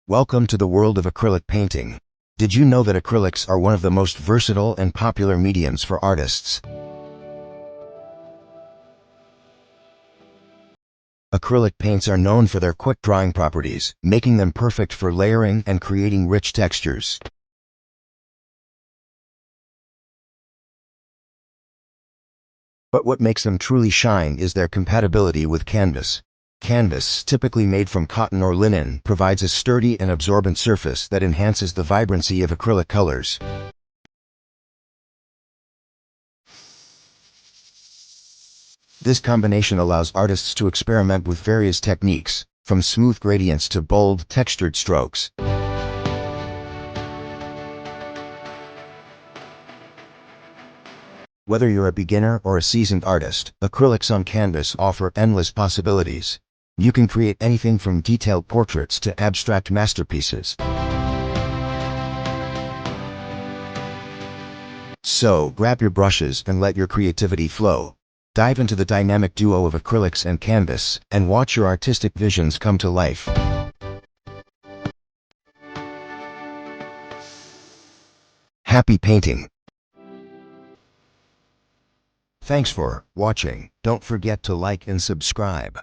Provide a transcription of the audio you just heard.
Welcome to the world of acrylic painting. Did you know that acrylics are one of the most versatile and popular mediums for artists? Acrylic paints are known for their quick drying properties, making them perfect for layering and creating rich textures. But what makes them truly shine is their compatibility with canvas. Canvas, typically made from cotton or linen, provides a sturdy and absorbent surface that enhances the vibrancy of acrylic colors. This combination allows artists to experiment with various techniques, from smooth gradients to bold, textured strokes. Whether you're a beginner or a seasoned artist, acrylics on canvas offer endless possibilities. You can create anything from detailed portraits to abstract masterpieces. So, grab your brushes and let your creativity flow. Dive into the dynamic duo of acrylics and canvas, and watch your artistic visions come to life. Happy painting! Thanks for watching. Don't forget to like and subscribe.